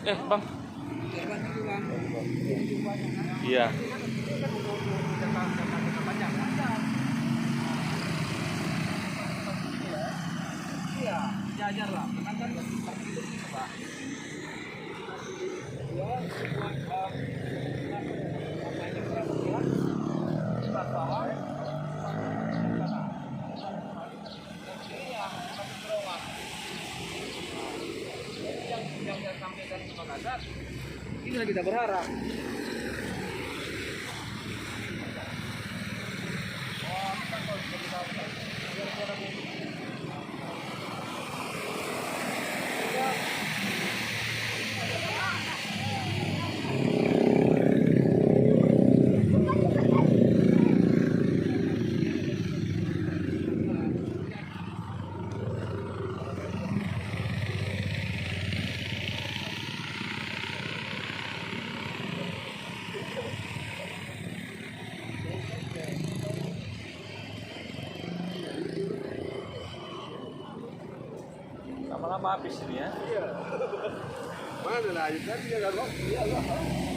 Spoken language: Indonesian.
Bang. Iya. Iya, jajar lah. Kan itu Pak. Ya, buat apa yang berapa ya? Bawah. Yang sampai dari Makassar, inilah kita berharap. Lama-lama habis ini ya. Iya. Mana lah, tadi ya kan? Iya lah.